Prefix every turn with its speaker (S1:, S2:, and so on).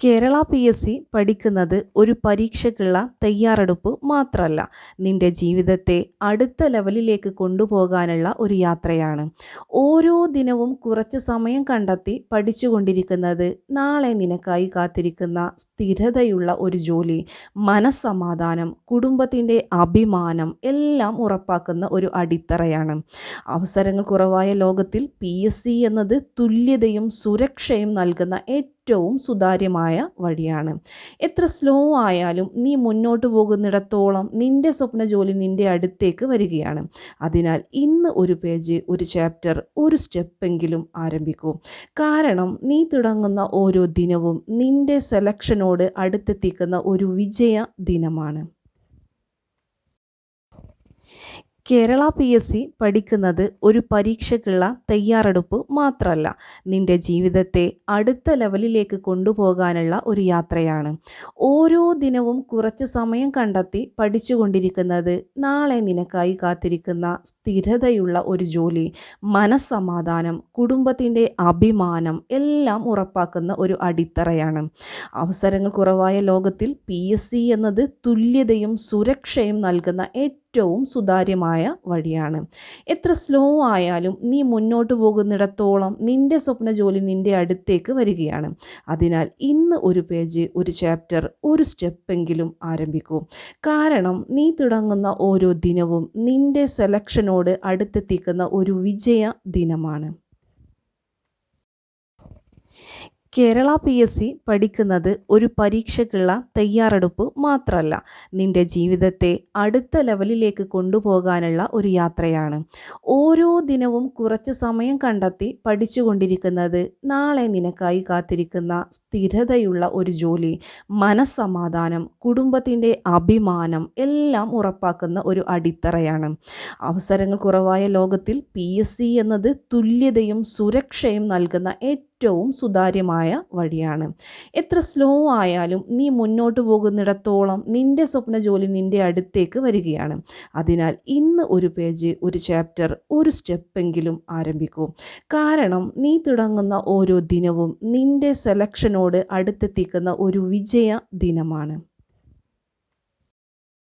S1: Kerala PSC പഠിക്കുന്നത് ഒരു പരീക്ഷയ്ക്കുള്ള തയ്യാറെടുപ്പ് മാത്രമല്ല, നിന്റെ ജീവിതത്തെ അടുത്ത ലെവലിലേക്ക് കൊണ്ടുപോകാനുള്ള ഒരു യാത്രയാണ്. ഓരോ ദിനവും കുറച്ച് സമയം കണ്ടെത്തി പഠിച്ചുകൊണ്ടിരിക്കുന്നത് നാളെ നിനക്കായി കാത്തിരിക്കുന്ന സ്ഥിരതയുള്ള ഒരു ജോലി, മനസ്സമാധാനം, കുടുംബത്തിൻ്റെ അഭിമാനം എല്ലാം ഉറപ്പാക്കുന്ന ഒരു അടിത്തറയാണ്. അവസരങ്ങൾ കുറവായ ലോകത്തിൽ PSC എന്നത് തുല്യതയും സുരക്ഷയും നൽകുന്ന ഏറ്റവും സുതാര്യമായ വഴിയാണ്. എത്ര സ്ലോ ആയാലും നീ മുന്നോട്ട് പോകുന്നിടത്തോളം നിന്റെ സ്വപ്ന ജോലി നിന്റെ അടുത്തേക്ക് വരികയാണ്. അതിനാൽ ഇന്ന് ഒരു പേജ്, ഒരു ചാപ്റ്റർ, ഒരു സ്റ്റെപ്പെങ്കിലും ആരംഭിക്കൂ. കാരണം നീ തുടങ്ങുന്ന ഓരോ ദിനവും നിന്റെ സെലക്ഷനോട് അടുത്തെത്തിക്കുന്ന ഒരു വിജയ ദിനമാണ്. കേരള PSC പഠിക്കുന്നത് ഒരു പരീക്ഷയ്ക്കുള്ള തയ്യാറെടുപ്പ് മാത്രമല്ല, നിന്റെ ജീവിതത്തെ അടുത്ത ലെവലിലേക്ക് കൊണ്ടുപോകാനുള്ള ഒരു യാത്രയാണ്. ഓരോ ദിനവും കുറച്ച് സമയം കണ്ടെത്തി പഠിച്ചുകൊണ്ടിരിക്കുന്നത് നാളെ നിനക്കായി കാത്തിരിക്കുന്ന സ്ഥിരതയുള്ള ഒരു ജോലി, മനസ്സമാധാനം, കുടുംബത്തിൻ്റെ അഭിമാനം എല്ലാം ഉറപ്പാക്കുന്ന ഒരു അടിത്തറയാണ്. അവസരങ്ങൾ കുറവായ ലോകത്തിൽ PSC എന്നത് തുല്യതയും സുരക്ഷയും നൽകുന്ന ഏറ്റവും സുതാര്യമായ വഴിയാണ്. എത്ര സ്ലോ ആയാലും നീ മുന്നോട്ട് പോകുന്നിടത്തോളം നിന്റെ സ്വപ്ന ജോലി നിന്റെ അടുത്തേക്ക് വരികയാണ്. അതിനാൽ ഇന്ന് ഒരു പേജ്, ഒരു ചാപ്റ്റർ, ഒരു സ്റ്റെപ്പെങ്കിലും ആരംഭിക്കൂ. കാരണം നീ തുടങ്ങുന്ന ഓരോ ദിനവും നിന്റെ സെലക്ഷനോട് അടുത്തെത്തിക്കുന്ന ഒരു വിജയ ദിനമാണ്. കേരള PSC പഠിക്കുന്നത് ഒരു പരീക്ഷയ്ക്കുള്ള തയ്യാറെടുപ്പ് മാത്രമല്ല, നിന്റെ ജീവിതത്തെ അടുത്ത ലെവലിലേക്ക് കൊണ്ടുപോകാനുള്ള ഒരു യാത്രയാണ്. ഓരോ ദിനവും കുറച്ച് സമയം കണ്ടെത്തി പഠിച്ചുകൊണ്ടിരിക്കുന്നത് നാളെ നിനക്കായി കാത്തിരിക്കുന്ന സ്ഥിരതയുള്ള ഒരു ജോലി, മനസ്സമാധാനം, കുടുംബത്തിൻ്റെ അഭിമാനം എല്ലാം ഉറപ്പാക്കുന്ന ഒരു അടിത്തറയാണ്. അവസരങ്ങൾ കുറവായ ലോകത്തിൽ PSC എന്നത് തുല്യതയും സുരക്ഷയും നൽകുന്ന ഏറ്റവും സുതാര്യമായ വഴിയാണ്. എത്ര സ്ലോ ആയാലും നീ മുന്നോട്ട് പോകുന്നിടത്തോളം നിന്റെ സ്വപ്ന ജോലി നിന്റെ അടുത്തേക്ക് വരികയാണ്. അതിനാൽ ഇന്ന് ഒരു പേജ്, ഒരു ചാപ്റ്റർ, ഒരു സ്റ്റെപ്പെങ്കിലും ആരംഭിക്കൂ. കാരണം നീ തുടങ്ങുന്ന ഓരോ ദിനവും നിന്റെ സെലക്ഷനോട് അടുത്തെത്തിക്കുന്ന ഒരു വിജയ ദിനമാണ്.